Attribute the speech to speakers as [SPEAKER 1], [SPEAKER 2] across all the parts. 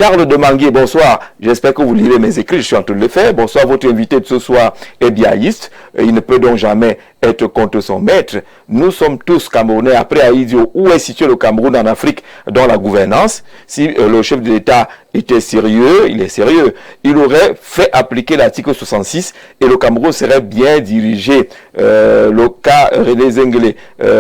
[SPEAKER 1] Charles Demangué, bonsoir. J'espère que vous lirez mes écrits, je suis en train de le faire. Bonsoir, votre invité de ce soir est biaïste. Il ne peut donc jamais être contre son maître. Nous sommes tous Camerounais. Après Haïdio, où est situé le Cameroun en Afrique dans la gouvernance? Si le chef de l'État était sérieux, il est sérieux, il aurait fait appliquer l'article 66 et le Cameroun serait bien dirigé. Le cas René Zengelé,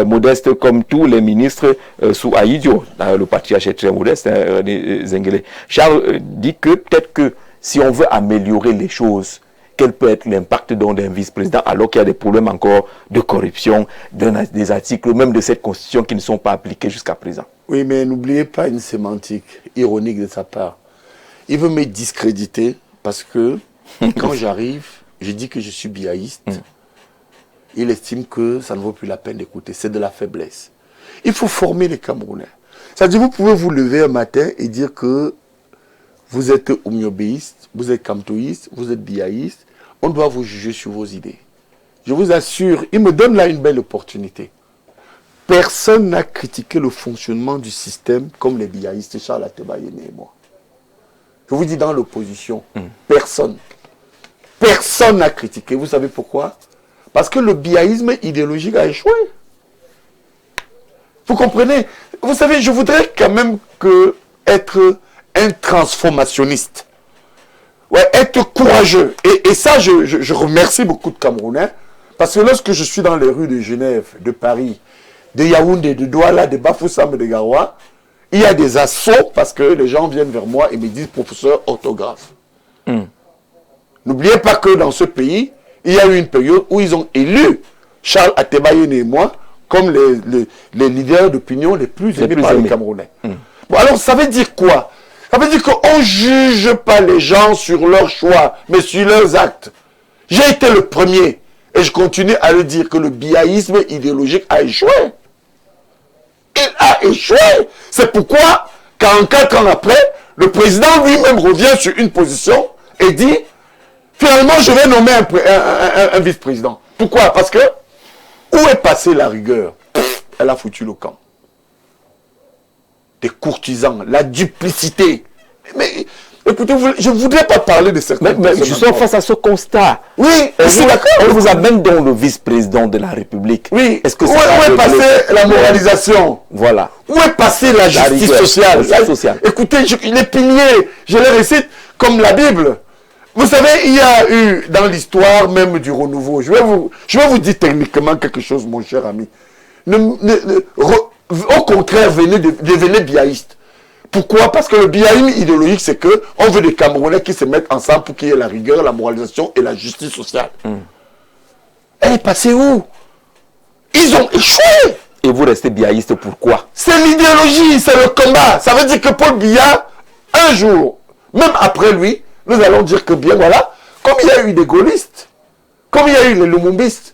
[SPEAKER 1] modeste comme tous les ministres sous Haïdio. Le patriarche est très modeste, René Zengelé. Charles dit que peut-être que si on veut améliorer les choses, quel peut être l'impact d'un vice-président alors qu'il y a des problèmes encore de corruption, des articles, même de cette constitution qui ne sont pas appliqués jusqu'à présent.
[SPEAKER 2] Oui, mais n'oubliez pas une sémantique ironique de sa part. Il veut me discréditer parce que quand j'arrive, je dis que je suis biaïste. Il estime que ça ne vaut plus la peine d'écouter. C'est de la faiblesse. Il faut former les Camerounais. C'est-à-dire, vous pouvez vous lever un matin et dire que vous êtes homéobéiste, vous êtes camtoïste, vous êtes biaïste. On doit vous juger sur vos idées. Je vous assure, il me donne là une belle opportunité. Personne n'a critiqué le fonctionnement du système comme les biaïstes, Charles Atebayene et moi. Je vous dis dans l'opposition, personne. Personne n'a critiqué. Vous savez pourquoi? Parce que le biaïsme idéologique a échoué. Vous comprenez? Vous savez, je voudrais quand même être un transformationniste. Ouais, être courageux. Et ça, je remercie beaucoup de Camerounais. Parce que lorsque je suis dans les rues de Genève, de Paris, de Yaoundé, de Douala, de Bafoussam et de Garoua, il y a des assauts parce que les gens viennent vers moi et me disent professeur orthographe. N'oubliez pas que dans ce pays, il y a eu une période où ils ont élu Charles Atebayene et moi comme les leaders d'opinion les plus aimés par les Camerounais. Bon, alors ça veut dire quoi? Ça veut dire qu'on ne juge pas les gens sur leurs choix, mais sur leurs actes. J'ai été le premier, et je continue à le dire, que le biaïsme idéologique a échoué. Il a échoué. C'est pourquoi, 44 ans après, le président lui-même revient sur une position et dit, finalement, je vais nommer un vice-président. Pourquoi? Parce que, où est passée la rigueur? Elle a foutu le camp. Des courtisans, la duplicité. Mais écoutez, je ne voudrais pas parler de certains...
[SPEAKER 1] Mais je suis face à ce constat.
[SPEAKER 2] Oui, je suis d'accord.
[SPEAKER 1] On vous amène donc le vice-président de la République.
[SPEAKER 2] Oui.
[SPEAKER 1] Est-ce que
[SPEAKER 2] où est passée la moralisation?
[SPEAKER 1] Voilà.
[SPEAKER 2] Où est passée la justice sociale? Écoutez, les piliers, je les récite comme la Bible. Vous savez, il y a eu dans l'histoire même du renouveau, je vais vous dire techniquement quelque chose, mon cher ami. Au contraire, devenez biaïste. Pourquoi? Parce que le biaïsme idéologique, c'est que on veut des Camerounais qui se mettent ensemble pour qu'il y ait la rigueur, la moralisation et la justice sociale. Elle est passée où? Ils ont échoué.
[SPEAKER 1] Et vous restez biaïste, pourquoi?
[SPEAKER 2] C'est l'idéologie, c'est le combat. Ça veut dire que Paul Biya, un jour, même après lui, nous allons dire que bien voilà, comme il y a eu des gaullistes, comme il y a eu les lumumbistes,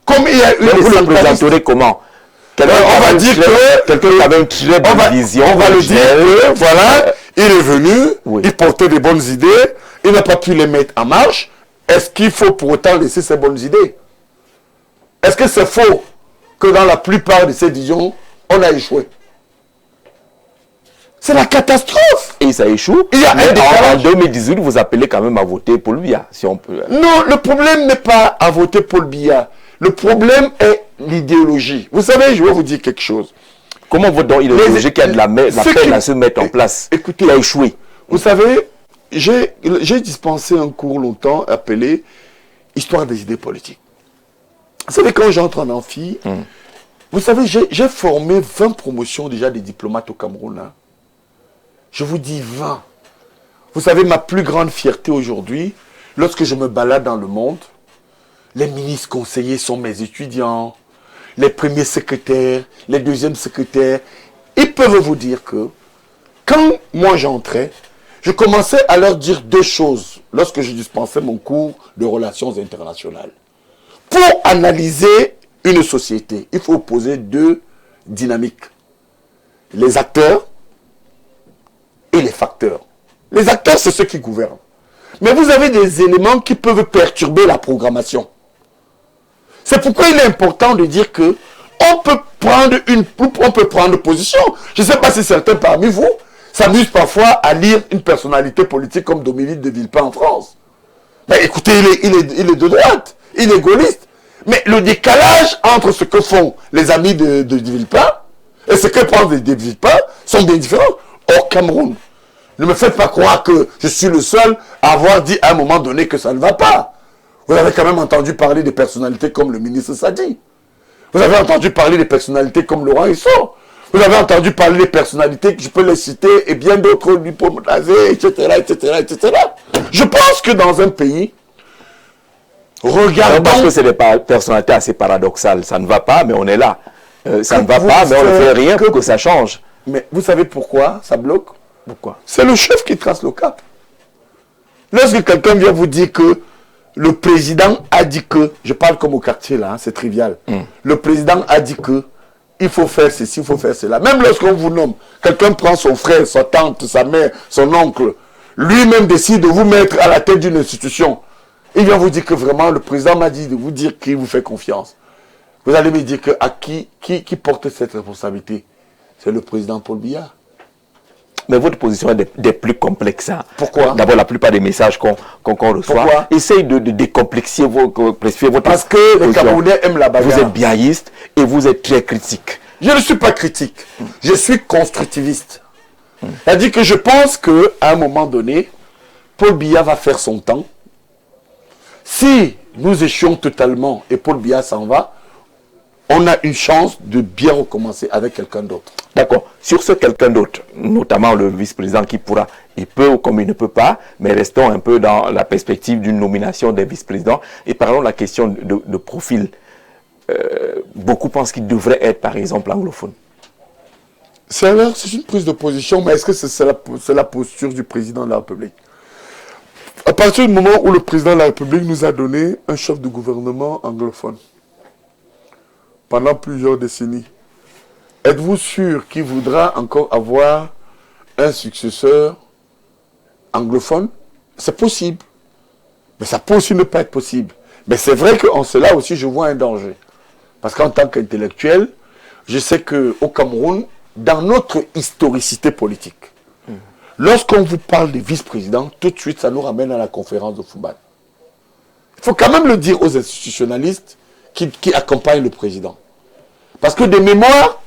[SPEAKER 2] comme il y a eu
[SPEAKER 1] vous le présenterez comment?
[SPEAKER 2] On va dire que
[SPEAKER 1] quelqu'un avait une très bonne vision.
[SPEAKER 2] On va le dire que, voilà, il est venu, il portait des bonnes idées, il n'a pas pu les mettre en marche. Est-ce qu'il faut pour autant laisser ces bonnes idées? Est-ce que c'est faux que dans la plupart de ces visions, on a échoué? C'est la catastrophe.
[SPEAKER 1] Et ça échoue.
[SPEAKER 2] Il y a un décalage.
[SPEAKER 1] En 2018, vous appelez quand même à voter Paul Biya, si on peut.
[SPEAKER 2] Non, le problème n'est pas à voter Paul Biya. Le problème est l'idéologie. Vous savez, je vais vous dire quelque chose.
[SPEAKER 1] Comment votre don idéologie qui a de la peine à se mettre en place?
[SPEAKER 2] Écoutez,
[SPEAKER 1] a échoué.
[SPEAKER 2] Vous savez, j'ai dispensé un cours longtemps appelé Histoire des idées politiques. Vous savez, quand j'entre en amphi, vous savez, j'ai formé 20 promotions déjà des diplomates au Cameroun. Hein. Je vous dis 20. Vous savez, ma plus grande fierté aujourd'hui, lorsque je me balade dans le monde, les ministres conseillers sont mes étudiants, les premiers secrétaires, les deuxièmes secrétaires. Ils peuvent vous dire que quand moi j'entrais, je commençais à leur dire deux choses lorsque je dispensais mon cours de relations internationales. Pour analyser une société, il faut opposer deux dynamiques. Les acteurs et les facteurs. Les acteurs, c'est ceux qui gouvernent. Mais vous avez des éléments qui peuvent perturber la programmation. C'est pourquoi il est important de dire que on peut prendre position. Je ne sais pas si certains parmi vous, s'amuse parfois à lire une personnalité politique comme Dominique de Villepin en France. Ben, écoutez, il est de droite, il est gaulliste. Mais le décalage entre ce que font les amis de Villepin et ce que pensent de Villepin sont bien différents. Au Cameroun, ne me faites pas croire que je suis le seul à avoir dit à un moment donné que ça ne va pas. Vous avez quand même entendu parler des personnalités comme le ministre Sadi. Vous avez entendu parler des personnalités comme Laurent Hissot. Vous avez entendu parler des personnalités, que je peux les citer, et bien d'autres, Lipomodazé, etc., etc., etc. Je pense que dans un pays, regardons...
[SPEAKER 1] Parce que c'est des personnalités assez paradoxales. Ça ne va pas, mais on est là. Ça ne va pas, mais on ne fait rien pour que ça change.
[SPEAKER 2] Mais vous savez pourquoi ça bloque?
[SPEAKER 1] Pourquoi?
[SPEAKER 2] C'est le chef qui trace le cap. Lorsque quelqu'un vient vous dire que le président a dit que, je parle comme au quartier là, hein, c'est trivial. Le président a dit que il faut faire ceci, il faut faire cela. Même lorsqu'on vous nomme, quelqu'un prend son frère, sa tante, sa mère, son oncle, lui-même décide de vous mettre à la tête d'une institution. Il vient vous dire que vraiment le président m'a dit de vous dire qu'il vous fait confiance. Vous allez me dire que à qui porte cette responsabilité? C'est le président Paul Biya.
[SPEAKER 1] Mais votre position est des plus complexes. Hein.
[SPEAKER 2] Pourquoi?
[SPEAKER 1] D'abord, la plupart des messages qu'on reçoit. Pourquoi? Essayez de décomplexifier votre
[SPEAKER 2] Parce que les Camerounais aiment la bagarre.
[SPEAKER 1] Vous êtes biaïste et vous êtes très critique.
[SPEAKER 2] Je ne suis pas critique. Je suis constructiviste. C'est-à-dire que je pense qu'à un moment donné, Paul Biya va faire son temps. Si nous échouons totalement et Paul Biya s'en va, on a une chance de bien recommencer avec quelqu'un d'autre.
[SPEAKER 1] D'accord. Sur ce quelqu'un d'autre, notamment le vice-président qui pourra, il peut ou comme il ne peut pas, mais restons un peu dans la perspective d'une nomination des vice-présidents et parlons de la question de profil. Beaucoup pensent qu'il devrait être, par exemple, anglophone.
[SPEAKER 2] C'est une prise de position, mais est-ce que c'est la posture du président de la République? À partir du moment où le président de la République nous a donné un chef de gouvernement anglophone, pendant plusieurs décennies, êtes-vous sûr qu'il voudra encore avoir un successeur anglophone? C'est possible. Mais ça peut aussi ne pas être possible. Mais c'est vrai qu'en cela aussi, je vois un danger. Parce qu'en tant qu'intellectuel, je sais qu'au Cameroun, dans notre historicité politique, lorsqu'on vous parle des vice-présidents, tout de suite, ça nous ramène à la conférence de Fumban. Il faut quand même le dire aux institutionnalistes qui accompagnent le président. Parce que de mémoire,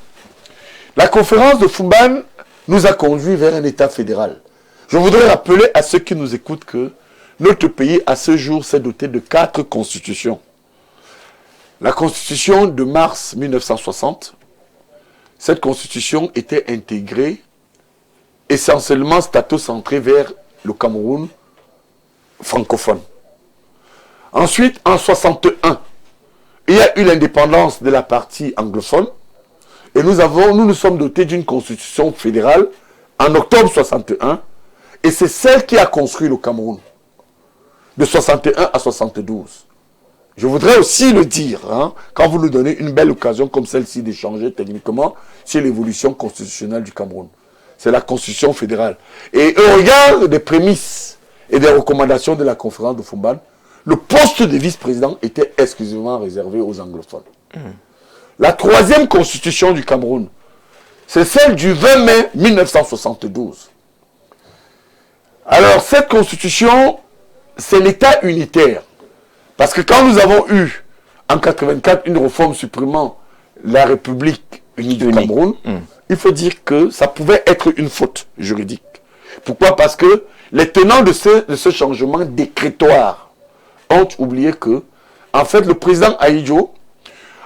[SPEAKER 2] la conférence de Fumban nous a conduit vers un État fédéral. Je voudrais rappeler à ceux qui nous écoutent que notre pays, à ce jour, s'est doté de 4 constitutions. La constitution de mars 1960, cette constitution était intégrée essentiellement statocentrée vers le Cameroun francophone. Ensuite, en 61, il y a eu l'indépendance de la partie anglophone et nous nous sommes dotés d'une constitution fédérale en octobre 61 et c'est celle qui a construit le Cameroun de 61 à 72. Je voudrais aussi le dire, hein, quand vous nous donnez une belle occasion comme celle-ci d'échanger techniquement sur l'évolution constitutionnelle du Cameroun. C'est la constitution fédérale. Et au regard des prémices et des recommandations de la conférence de Fumban, le poste de vice-président était exclusivement réservé aux anglophones. La 3e constitution du Cameroun, c'est celle du 20 mai 1972. Alors, cette constitution, c'est l'État unitaire. Parce que quand nous avons eu, en 84, une réforme supprimant la République unie du Cameroun, il faut dire que ça pouvait être une faute juridique. Pourquoi? Parce que les tenants de ce changement décrétoire ont oublié que, en fait, le président Ahidjo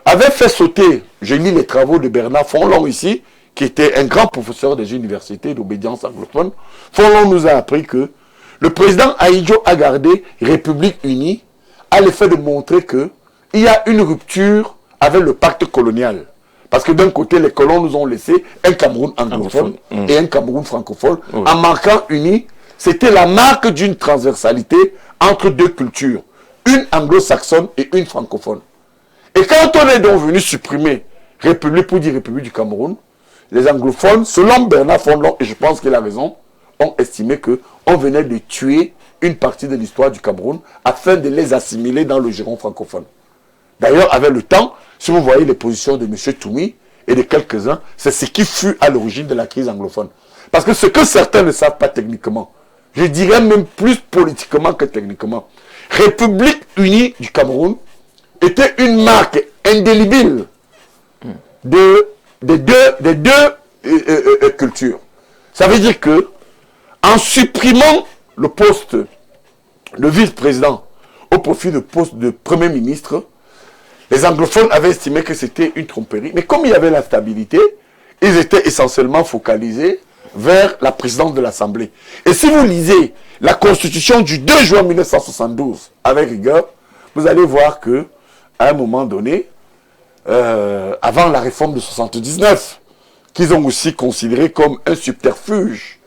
[SPEAKER 2] avait fait sauter, j'ai lu les travaux de Bernard Fonlon ici, qui était un grand professeur des universités d'obédience anglophone. Fonlon nous a appris que le président Ahidjo a gardé République unie à l'effet de montrer qu'il y a une rupture avec le pacte colonial. Parce que d'un côté, les colons nous ont laissé un Cameroun anglophone et un Cameroun francophone. En marquant uni, c'était la marque d'une transversalité entre deux cultures. Une anglo-saxonne et une francophone. Et quand on est donc venu supprimer République pour dire République du Cameroun, les anglophones, selon Bernard Fonlon, et je pense qu'il a raison, ont estimé qu'on venait de tuer une partie de l'histoire du Cameroun afin de les assimiler dans le giron francophone. D'ailleurs, avec le temps, si vous voyez les positions de M. Toumi, et de quelques-uns, c'est ce qui fut à l'origine de la crise anglophone. Parce que ce que certains ne savent pas techniquement, je dirais même plus politiquement que techniquement, République unie du Cameroun était une marque indélébile des deux cultures. Ça veut dire que, en supprimant le poste de vice-président au profit du poste de Premier ministre, les anglophones avaient estimé que c'était une tromperie. Mais comme il y avait la stabilité, ils étaient essentiellement focalisés vers la présidence de l'Assemblée. Et si vous lisez la Constitution du 2 juin 1972 avec rigueur, vous allez voir que à un moment donné, avant la réforme de 79, qu'ils ont aussi considéré comme un subterfuge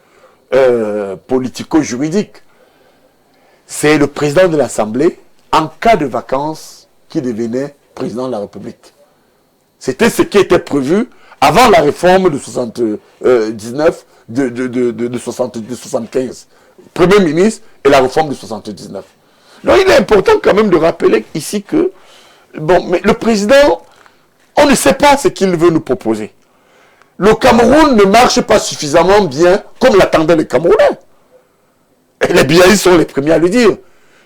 [SPEAKER 2] politico-juridique, c'est le président de l'Assemblée, en cas de vacances, qui devenait président de la République. C'était ce qui était prévu avant la réforme de 79, de 75. Premier ministre et la réforme de 79. Donc il est important quand même de rappeler ici que, bon, mais le président, on ne sait pas ce qu'il veut nous proposer. Le Cameroun ne marche pas suffisamment bien comme l'attendaient les Camerounais. Et les Biaïs sont les premiers à le dire.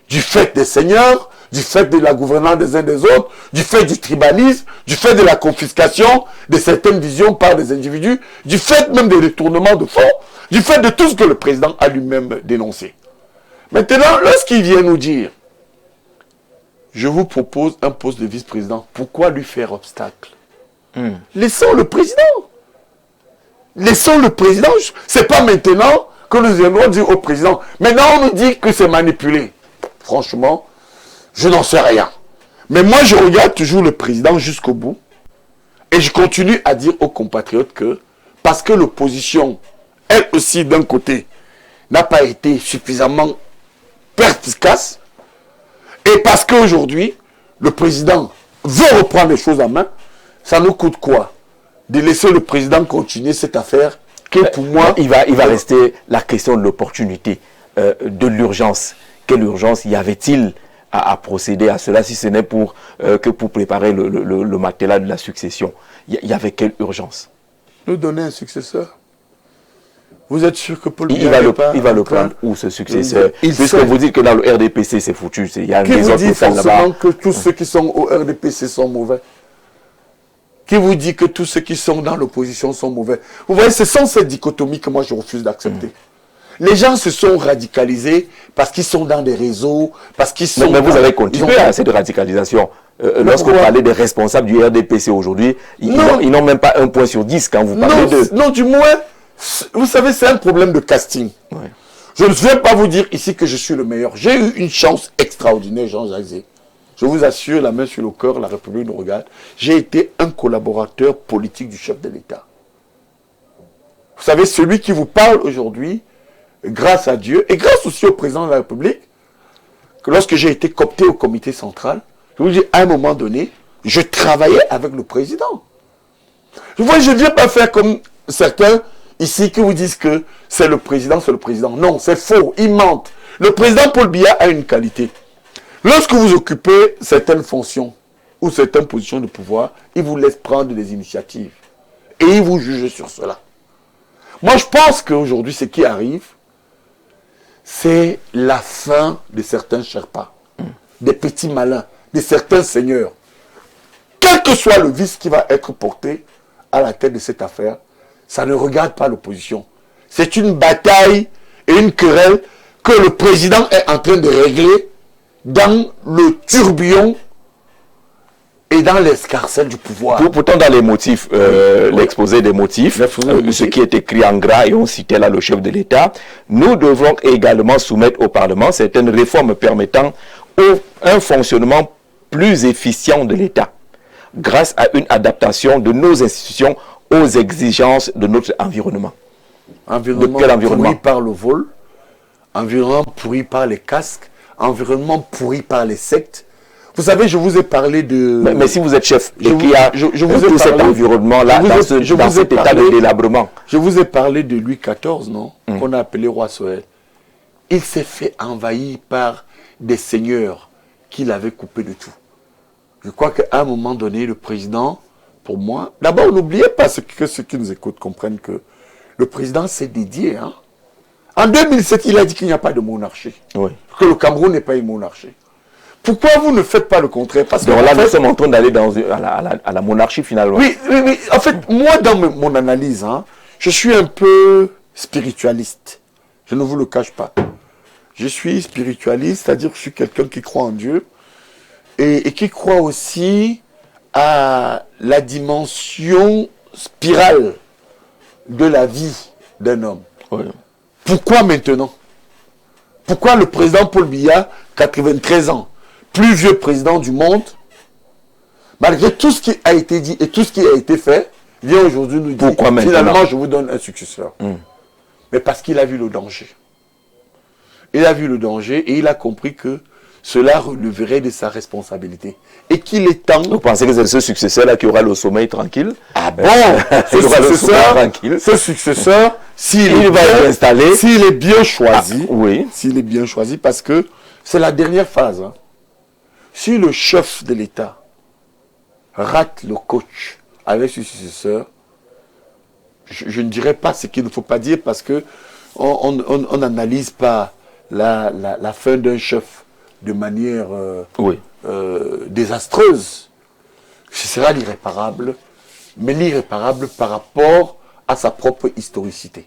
[SPEAKER 2] Du fait des seigneurs, du fait de la gouvernance des uns des autres, du fait du tribalisme, du fait de la confiscation de certaines visions par des individus, du fait même des détournements de fonds, du fait de tout ce que le président a lui-même dénoncé. Maintenant, lorsqu'il vient nous dire, je vous propose un poste de vice-président, pourquoi lui faire obstacle? Laissons le président. Laissons le président. C'est pas maintenant que nous allons dire au président. Maintenant, on nous dit que c'est manipulé. Franchement, je n'en sais rien. Mais moi, je regarde toujours le président jusqu'au bout. Et je continue à dire aux compatriotes que, parce que l'opposition, elle aussi, d'un côté, n'a pas été suffisamment perspicace, et parce qu'aujourd'hui, le président veut reprendre les choses en main, ça nous coûte quoi? De laisser le président continuer cette affaire qui, pour moi...
[SPEAKER 1] Il va rester la question de l'opportunité, de l'urgence. Quelle urgence y avait-il à procéder à cela, si ce n'est pour préparer le matelas de la succession? Il y avait quelle urgence?
[SPEAKER 2] Nous donner un successeur. Vous êtes sûr que Paul
[SPEAKER 1] Biya il va le prendre où, ce successeur? Puisque vous dites que dans le RDPC, c'est foutu. Il y a
[SPEAKER 2] qui vous dit forcément que tous ceux qui sont au RDPC sont mauvais? Qui vous dit que tous ceux qui sont dans l'opposition sont mauvais? Vous voyez, ce sont ces dichotomies que moi je refuse d'accepter. Les gens se sont radicalisés parce qu'ils sont dans des réseaux, parce qu'ils sont...
[SPEAKER 1] Mais vous avez continué à cette radicalisation. Lorsque vous parlez des responsables du RDPC aujourd'hui, ils n'ont même pas 1 point sur 10 quand vous parlez d'eux.
[SPEAKER 2] Non, du moins, vous savez, c'est un problème de casting. Ouais. Je ne vais pas vous dire ici que je suis le meilleur. J'ai eu une chance extraordinaire, Jean-Jacques Zé. Je vous assure, la main sur le cœur, la République nous regarde. J'ai été un collaborateur politique du chef de l'État. Vous savez, celui qui vous parle aujourd'hui, grâce à Dieu, et grâce aussi au président de la République, que lorsque j'ai été coopté au comité central, je vous dis, à un moment donné, je travaillais avec le président. Vous voyez, je ne viens pas faire comme certains ici qui vous disent que c'est le président, c'est le président. Non, c'est faux, ils mentent. Le président Paul Biya a une qualité. Lorsque vous occupez certaines fonctions ou certaines positions de pouvoir, il vous laisse prendre des initiatives. Et il vous juge sur cela. Moi, je pense qu'aujourd'hui, ce qui arrive, c'est la fin de certains Sherpas, des petits malins, de certains seigneurs. Quel que soit le vice qui va être porté à la tête de cette affaire, ça ne regarde pas l'opposition. C'est une bataille et une querelle que le président est en train de régler dans le tourbillon et dans l'escarcelle du pouvoir.
[SPEAKER 1] Pourtant, dans les motifs, l'exposé des motifs, ce qui est écrit en gras, et on citait là le chef de l'État, nous devrons également soumettre au Parlement certaines réformes permettant un fonctionnement plus efficient de l'État, grâce à une adaptation de nos institutions aux exigences de notre environnement.
[SPEAKER 2] Environnement de quel environnement? Pourri par le vol, environnement pourri par les casques, environnement pourri par les sectes. Vous savez, je vous ai parlé de...
[SPEAKER 1] Mais si vous êtes chef, je vous ai tout cet environnement-là, dans cet état de délabrement.
[SPEAKER 2] Je vous ai parlé de Louis XIV, non? Qu'on a appelé roi Soël. Il s'est fait envahir par des seigneurs qu'il avait coupé de tout. Je crois qu'à un moment donné, le président pour moi, d'abord, n'oubliez pas que ceux qui nous écoutent comprennent que le président s'est dédié. Hein. En 2007, il a dit qu'il n'y a pas de monarchie.
[SPEAKER 1] Oui.
[SPEAKER 2] Que le Cameroun n'est pas une monarchie. Pourquoi vous ne faites pas le contraire? Parce que
[SPEAKER 1] Donc là,
[SPEAKER 2] en fait,
[SPEAKER 1] nous sommes en train d'aller à la monarchie finalement.
[SPEAKER 2] oui. En fait, moi, dans mon analyse, hein, je suis un peu spiritualiste. Je ne vous le cache pas. Je suis spiritualiste, c'est-à-dire que je suis quelqu'un qui croit en Dieu et qui croit aussi à la dimension spirale de la vie d'un homme.
[SPEAKER 1] Oui.
[SPEAKER 2] Pourquoi maintenant? Pourquoi le président Paul Biya, 93 ans, plus vieux président du monde, malgré tout ce qui a été dit et tout ce qui a été fait, vient aujourd'hui nous dire, finalement, je vous donne un successeur. Mais parce qu'il a vu le danger. Il a vu le danger et il a compris que cela releverait de sa responsabilité. Et qu'il est temps...
[SPEAKER 1] Vous pensez que c'est ce successeur-là qui aura le sommeil tranquille?
[SPEAKER 2] Ah bon? Ce successeur, s'il va être installé, s'il est bien choisi,
[SPEAKER 1] oui.
[SPEAKER 2] S'il est bien choisi, parce que c'est la dernière phase. Hein. Si le chef de l'État rate le coach avec ce successeur, je ne dirais pas ce qu'il ne faut pas dire parce que on n'analyse pas la fin d'un chef de manière désastreuse. Ce sera l'irréparable, mais l'irréparable par rapport à sa propre historicité.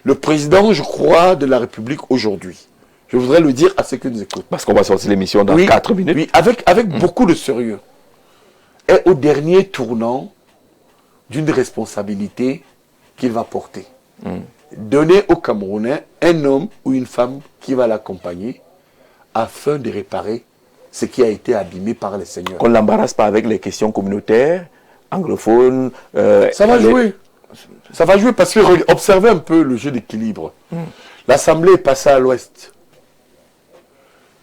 [SPEAKER 2] Le président, je crois, de la République aujourd'hui, je voudrais le dire à ceux qui nous écoutent.
[SPEAKER 1] Parce qu'on va sortir l'émission dans 4 minutes.
[SPEAKER 2] Oui, avec beaucoup de sérieux. Est au dernier tournant d'une responsabilité qu'il va porter. Donner aux Camerounais un homme ou une femme qui va l'accompagner afin de réparer ce qui a été abîmé par les seigneurs.
[SPEAKER 1] Qu'on ne l'embarrasse pas avec les questions communautaires, anglophones.
[SPEAKER 2] Ça va jouer. Ça va jouer parce que observez un peu le jeu d'équilibre. L'Assemblée est passée à l'ouest.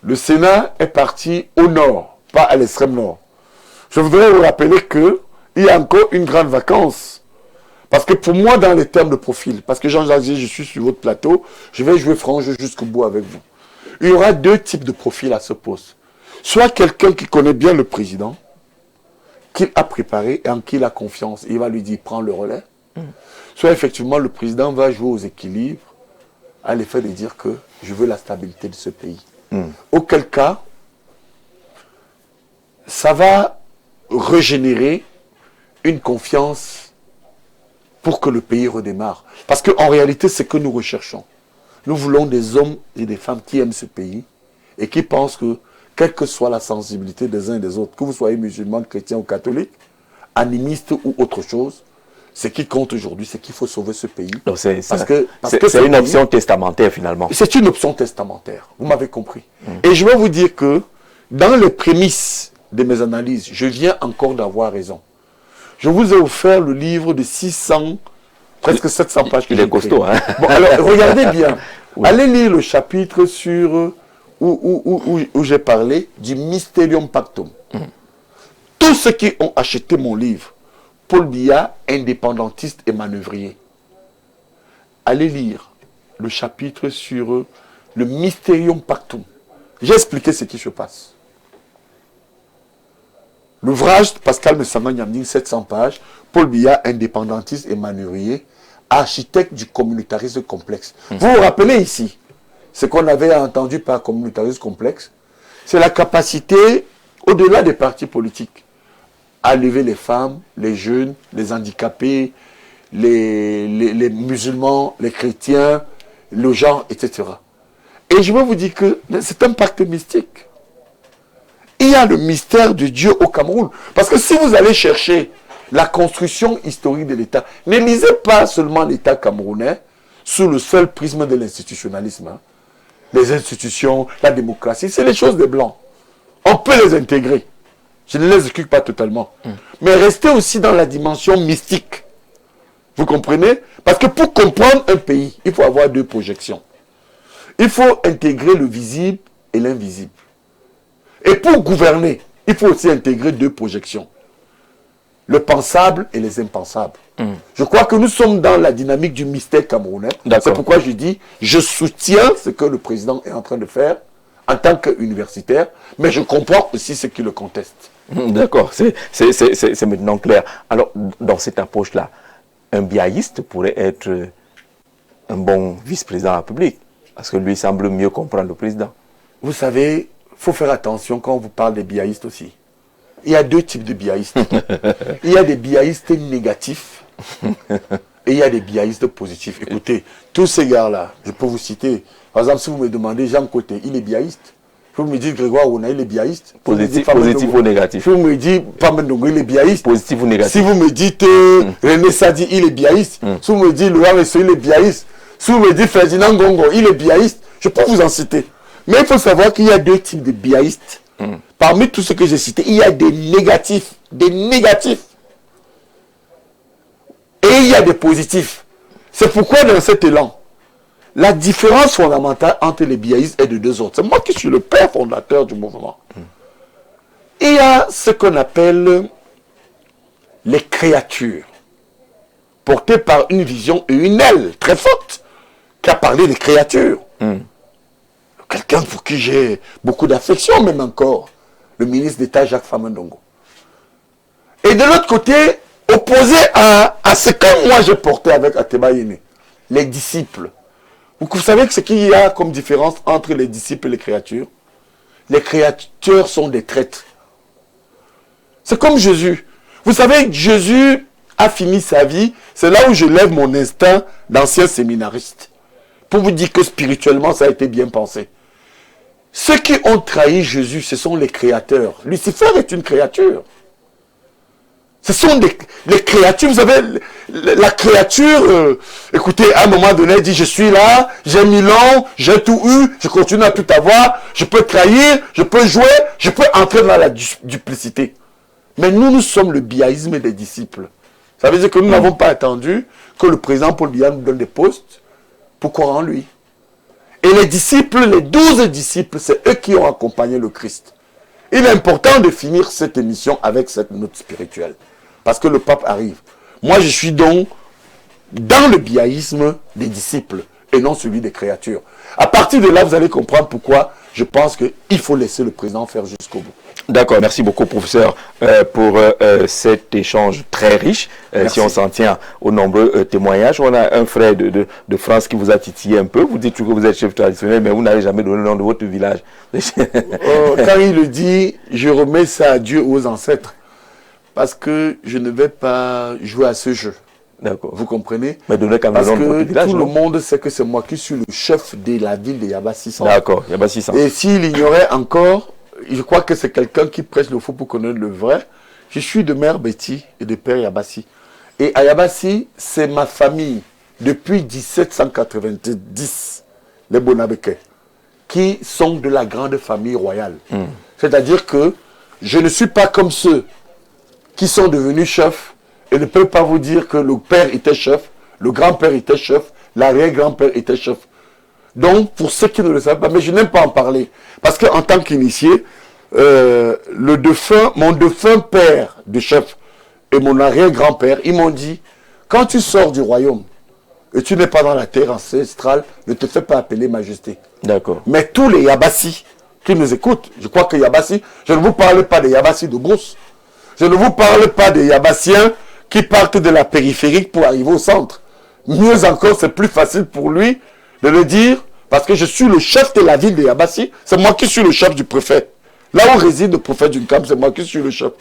[SPEAKER 2] Le Sénat est parti au nord, pas à l'extrême nord. Je voudrais vous rappeler qu'il y a encore une grande vacance. Parce que pour moi, dans les termes de profil, parce que Jean-Jacques, je suis sur votre plateau, je vais jouer franc jeu jusqu'au bout avec vous. Il y aura 2 types de profils à ce poste. Soit quelqu'un qui connaît bien le président, qu'il a préparé et en qui il a confiance. Il va lui dire, prends le relais. Soit effectivement, le président va jouer aux équilibres à l'effet de dire que je veux la stabilité de ce pays. Auquel cas, ça va régénérer une confiance pour que le pays redémarre. Parce qu'en réalité, c'est ce que nous recherchons. Nous voulons des hommes et des femmes qui aiment ce pays et qui pensent que, quelle que soit la sensibilité des uns et des autres, que vous soyez musulman, chrétien ou catholique, animiste ou autre chose, ce qui compte aujourd'hui, c'est qu'il faut sauver ce pays.
[SPEAKER 1] C'est une option testamentaire finalement.
[SPEAKER 2] C'est une option testamentaire, vous m'avez compris. Et je vais vous dire que, dans les prémices de mes analyses, je viens encore d'avoir raison. Je vous ai offert le livre de 600, presque 700 pages.
[SPEAKER 1] Il est costaud, hein?
[SPEAKER 2] Bon, alors, regardez bien. Allez lire le chapitre sur où j'ai parlé du Mysterium Pactum. Tous ceux qui ont acheté mon livre, Paul Biya, indépendantiste et manœuvrier, allez lire le chapitre sur le Mysterium Pactum. J'ai expliqué ce qui se passe. L'ouvrage de Pascal Messama-Nyamding, 700 pages, Paul Biya, indépendantiste et manœuvrier, architecte du communautarisme complexe. Vous vous rappelez ici, ce qu'on avait entendu par communautarisme complexe, c'est la capacité, au-delà des partis politiques, à lever les femmes, les jeunes, les handicapés, les musulmans, les chrétiens, le genre, etc. Et je vais vous dire que c'est un pacte mystique. Il y a le mystère de Dieu au Cameroun. Parce que si vous allez chercher la construction historique de l'État, ne lisez pas seulement l'État camerounais sous le seul prisme de l'institutionnalisme. Hein. Les institutions, la démocratie, c'est les choses des Blancs. On peut les intégrer. Je ne les occupe pas totalement. Mais restez aussi dans la dimension mystique. Vous comprenez? Parce que pour comprendre un pays, il faut avoir 2 projections. Il faut intégrer le visible et l'invisible. Et pour gouverner, il faut aussi intégrer 2 projections. Le pensable et les impensables. Je crois que nous sommes dans la dynamique du mystère camerounais. C'est pourquoi je dis, je soutiens ce que le président est en train de faire en tant qu'universitaire, mais je comprends aussi ce qui le conteste.
[SPEAKER 1] D'accord, c'est maintenant clair. Alors, dans cette approche-là, un biaïste pourrait être un bon vice-président de la République, parce que lui semble mieux comprendre le président.
[SPEAKER 2] Vous savez, il faut faire attention quand on vous parle des biaïstes aussi. Il y a deux types de biaïstes. Il y a des biaïstes négatifs et il y a des biaïstes positifs. Écoutez, tous ces gars-là, je peux vous citer. Par exemple, si vous me demandez Jean Côté, il est biaïste. Si vous me dites Grégoire Ouna, il est biaïste.
[SPEAKER 1] Positif ou négatif?
[SPEAKER 2] Si vous me dites Pamendongo, il est biaïste.
[SPEAKER 1] Positif ou négatif?
[SPEAKER 2] Si vous me dites René Sadi, il est biaïste. Si vous me dites Laurent Messou, il est biaïste. Si vous me dites Ferdinand Gongo, il est biaïste. Je peux vous en citer. Mais il faut savoir qu'il y a deux types de biaïstes. Parmi tous ceux que j'ai cités, il y a des négatifs. Des négatifs. Et il y a des positifs. C'est pourquoi dans cet élan, la différence fondamentale entre les biaïstes et les deux autres, c'est moi qui suis le père fondateur du mouvement. Il y a ce qu'on appelle les créatures, portées par une vision et une aile très forte, qui a parlé des créatures. Quelqu'un pour qui j'ai beaucoup d'affection, même encore, le ministre d'État Jacques Famendongo. Et de l'autre côté, opposé à ce que moi je portais avec Ateba Yene, les disciples. Vous savez ce qu'il y a comme différence entre les disciples et les créatures? Les créatures sont des traîtres. C'est comme Jésus. Vous savez, Jésus a fini sa vie. C'est là où je lève mon instinct d'ancien séminariste. Pour vous dire que spirituellement, ça a été bien pensé. Ceux qui ont trahi Jésus, ce sont les créateurs. Lucifer est une créature. Ce sont les créatures. Vous savez, la créature, écoutez, à un moment donné, elle dit, je suis là, j'ai 1000 ans, j'ai tout eu, je continue à tout avoir, je peux trahir, je peux jouer, je peux entrer dans la duplicité. Mais nous sommes le biaïsme des disciples. Ça veut dire que nous n'avons pas attendu que le président Paul Biya nous donne des postes pour croire en lui. Et les disciples, les 12 disciples, c'est eux qui ont accompagné le Christ. Il est important de finir cette émission avec cette note spirituelle. Parce que le pape arrive. Moi, je suis donc dans le biaïsme des disciples et non celui des créatures. À partir de là, vous allez comprendre pourquoi je pense qu'il faut laisser le président faire jusqu'au bout.
[SPEAKER 1] D'accord, merci beaucoup professeur pour cet échange très riche. Si on s'en tient aux nombreux témoignages, on a un frère de France qui vous a titillé un peu. Vous dites que vous êtes chef traditionnel, mais vous n'avez jamais donné le nom de votre village.
[SPEAKER 2] Quand il le dit, je remets ça à Dieu, aux ancêtres. Parce que je ne vais pas jouer à ce jeu.
[SPEAKER 1] D'accord.
[SPEAKER 2] Vous comprenez?
[SPEAKER 1] Mais donnez quand même
[SPEAKER 2] parce
[SPEAKER 1] le nom de votre village.
[SPEAKER 2] Tout le monde sait que c'est moi qui suis le chef de la ville de Yabassi.
[SPEAKER 1] D'accord, Yabassi.
[SPEAKER 2] Et s'il ignorait encore, je crois que c'est quelqu'un qui prêche le faux pour connaître le vrai. Je suis de mère Betty et de père Yabassi. Et à Yabassi, c'est ma famille, depuis 1790, les Bonabeke, qui sont de la grande famille royale. C'est-à-dire que je ne suis pas comme ceux qui sont devenus chefs et ne peuvent pas vous dire que le père était chef, le grand-père était chef, l'arrière-grand-père était chef. Donc, pour ceux qui ne le savent pas, mais je n'aime pas en parler. Parce qu'en tant qu'initié, mon défunt père de chef et mon arrière-grand-père, ils m'ont dit, quand tu sors du royaume et tu n'es pas dans la terre ancestrale, ne te fais pas appeler majesté.
[SPEAKER 1] D'accord.
[SPEAKER 2] Mais tous les Yabassi qui nous écoutent, je crois que Yabassi, je ne vous parle pas des Yabassi de Brousse. Je ne vous parle pas des Yabassiens qui partent de la périphérique pour arriver au centre. Mieux encore, c'est plus facile pour lui de le dire, parce que je suis le chef de la ville de Yabassi, c'est moi qui suis le chef du préfet. Là où réside le préfet d'une camp, c'est moi qui suis le chef.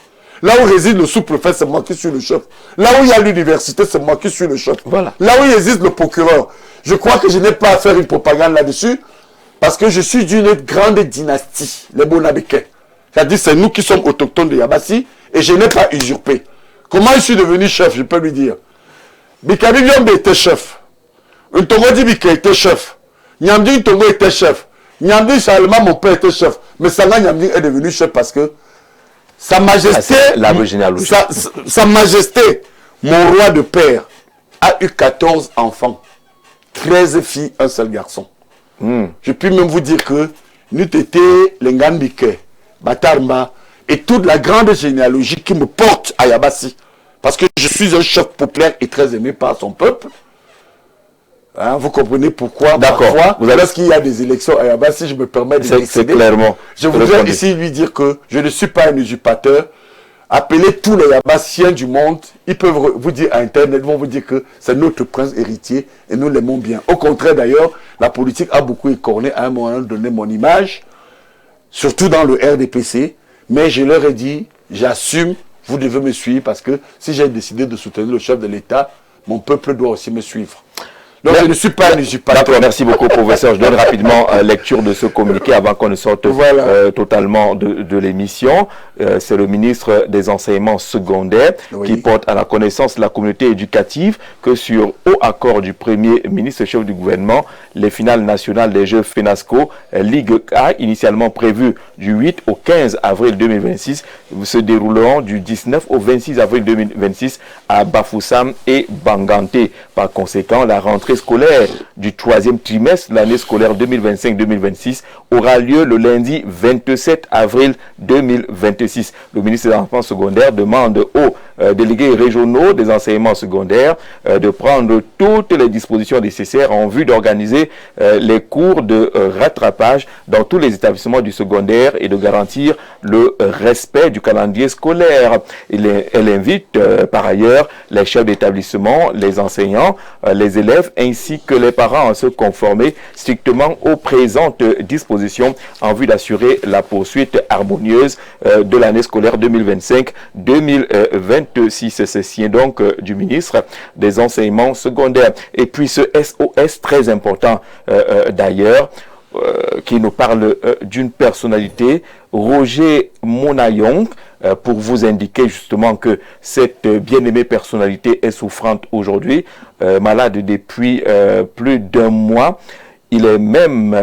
[SPEAKER 2] Là où réside le sous-préfet, c'est moi qui suis le chef. Là où il y a l'université, c'est moi qui suis le chef.
[SPEAKER 1] Voilà.
[SPEAKER 2] Là où il existe le procureur, je crois que je n'ai pas à faire une propagande là-dessus, parce que je suis d'une grande dynastie, les Bonabeke. C'est-à-dire, c'est nous qui sommes autochtones de Yabassi, et je n'ai pas usurpé. Comment je suis devenu chef, je peux lui dire. Bikabi Biombe était chef. Ntongo Dibike était chef. Nyamdi Ntongo était chef. Nyamdi Salema, mon père, était chef. Mais Sanga Nyamdi est devenu chef parce que Sa Majesté, sa Majesté, mon roi de père, a eu 14 enfants. 13 filles, un seul garçon. Je puis même vous dire que nous étions les Ngambike, Batarma, et toute la grande généalogie qui me porte à Yabassi. Parce que je suis un chef populaire et très aimé par son peuple. Hein, vous comprenez pourquoi
[SPEAKER 1] D'accord.
[SPEAKER 2] parfois, lorsqu'il y a des élections à Yaba, si je me permets de décider,
[SPEAKER 1] clairement.
[SPEAKER 2] je voudrais ici lui dire que je ne suis pas un usurpateur. Appelez tous les Yabassiens du monde, ils peuvent vous dire à Internet, vont vous dire que c'est notre prince héritier et nous l'aimons bien. Au contraire d'ailleurs, la politique a beaucoup écorné à un moment donné mon image, surtout dans le RDPC, mais je leur ai dit, j'assume, vous devez me suivre parce que si j'ai décidé de soutenir le chef de l'État, mon peuple doit aussi me suivre. Donc je ne suis pas un usurpateur.
[SPEAKER 1] D'accord, merci beaucoup professeur. Je donne rapidement lecture de ce communiqué avant qu'on ne sorte totalement de l'émission. C'est le ministre des enseignements secondaires qui porte à la connaissance de la communauté éducative que sur haut accord du Premier ministre chef du gouvernement, les finales nationales des Jeux FENASCO Ligue A, initialement prévues du 8 au 15 avril 2026, se dérouleront du 19 au 26 avril 2026 à Bafoussam et Banganté. Par conséquent, la rentrée scolaire du troisième trimestre de l'année scolaire 2025-2026 aura lieu le lundi 27 avril 2026. Le ministre des Enseignements secondaires demande aux délégués régionaux des enseignements secondaires de prendre toutes les dispositions nécessaires en vue d'organiser les cours de rattrapage dans tous les établissements du secondaire et de garantir le respect du calendrier scolaire. Elle invite par ailleurs les chefs d'établissement, les enseignants, les élèves ainsi que les parents à se conformer strictement aux présentes dispositions en vue d'assurer la poursuite harmonieuse de l'année scolaire 2025-2026. C'est signe donc du ministre des enseignements secondaires. Et puis ce SOS très important d'ailleurs, qui nous parle d'une personnalité, Roger Monayong, pour vous indiquer justement que cette bien-aimée personnalité est souffrante aujourd'hui, malade depuis plus d'un mois. Il est même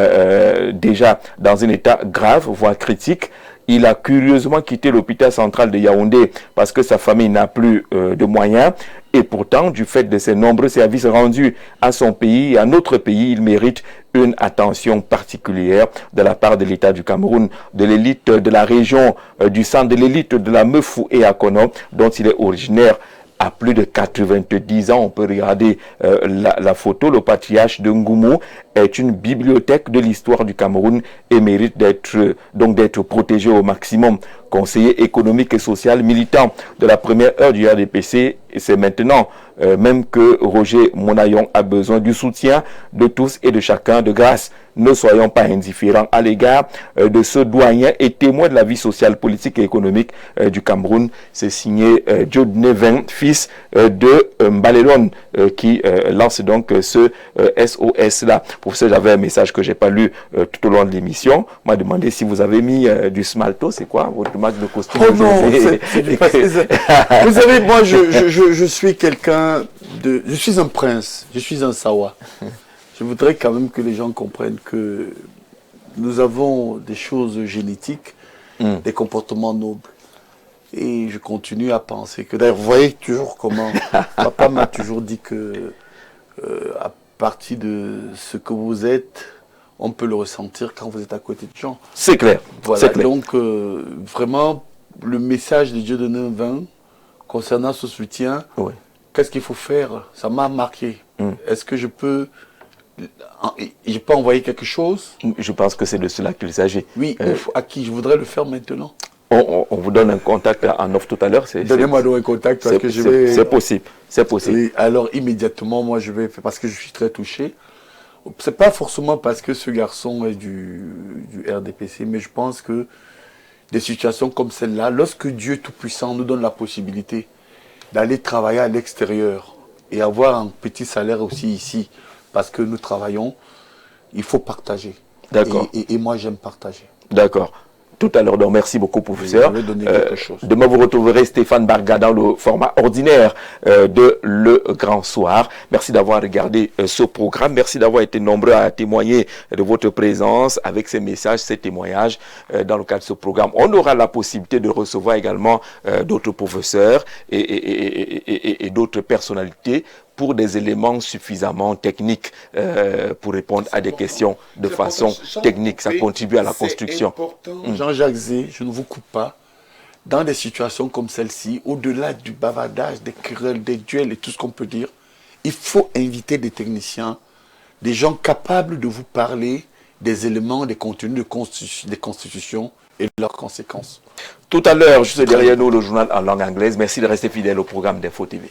[SPEAKER 1] déjà dans un état grave, voire critique. Il a curieusement quitté l'hôpital central de Yaoundé parce que sa famille n'a plus de moyens. Et pourtant, du fait de ses nombreux services rendus à son pays et à notre pays, il mérite une attention particulière de la part de l'État du Cameroun, de l'élite de la région du centre, de l'élite de la Meufou et Akono, dont il est originaire. À plus de 90 ans, on peut regarder la photo. Le patriarche de Ngoumou est une bibliothèque de l'histoire du Cameroun et mérite d'être protégé au maximum. Conseiller économique et social militant de la première heure du RDPC, et c'est maintenant même que Roger Monayong a besoin du soutien de tous et de chacun. De grâce, ne soyons pas indifférents à l'égard de ce doyen et témoin de la vie sociale, politique et économique du Cameroun. C'est signé Jude Nevin, fils de Mbalelon, qui lance donc ce SOS-là. Pour ça, j'avais un message que j'ai pas lu tout au long de l'émission. On m'a demandé si vous avez mis du smalto, c'est quoi votre marque de costume?
[SPEAKER 2] Oh non, c'est du passé. Vous savez, moi, je suis quelqu'un de... Je suis un prince, je suis un sawa. Je voudrais quand même que les gens comprennent que nous avons des choses génétiques, des comportements nobles. Et je continue à penser que... D'ailleurs, vous voyez toujours comment... Papa m'a toujours dit que à partir de ce que vous êtes, on peut le ressentir quand vous êtes à côté de gens.
[SPEAKER 1] C'est clair.
[SPEAKER 2] Voilà, clair. Donc vraiment, le message de Dieu de Nevin concernant ce soutien, qu'est-ce qu'il faut faire? Ça m'a marqué. Est-ce que je peux envoyer quelque chose?
[SPEAKER 1] Je pense que c'est de cela qu'il s'agit.
[SPEAKER 2] Oui, à qui? Je voudrais le faire maintenant.
[SPEAKER 1] On vous donne un contact en offre tout à l'heure.
[SPEAKER 2] Donnez-moi donc un contact parce que je vais...
[SPEAKER 1] C'est possible, c'est possible.
[SPEAKER 2] Et alors immédiatement, moi je vais faire, parce que je suis très touché. C'est pas forcément parce que ce garçon est du RDPC, mais je pense que des situations comme celle-là, lorsque Dieu Tout-Puissant nous donne la possibilité d'aller travailler à l'extérieur et avoir un petit salaire aussi ici, parce que nous travaillons, il faut partager.
[SPEAKER 1] D'accord.
[SPEAKER 2] Et moi, j'aime partager.
[SPEAKER 1] D'accord. Tout à l'heure, donc merci beaucoup, professeur. Demain, vous retrouverez Stéphane Barga dans le format ordinaire de Le Grand Soir. Merci d'avoir regardé ce programme. Merci d'avoir été nombreux à témoigner de votre présence avec ces messages, ces témoignages dans le cadre de ce programme. On aura la possibilité de recevoir également d'autres professeurs et d'autres personnalités pour des éléments suffisamment techniques pour répondre à des questions de façon technique. Ça contribue à la construction.
[SPEAKER 2] Jean-Jacques Zé, je ne vous coupe pas. Dans des situations comme celle-ci, au-delà du bavardage, des querelles, des duels et tout ce qu'on peut dire, il faut inviter des techniciens des gens capables de vous parler des éléments, des contenus des constitutions et de leurs conséquences.
[SPEAKER 1] Tout à l'heure, juste derrière nous, le journal en langue anglaise. Merci de rester fidèle au programme d'Info TV.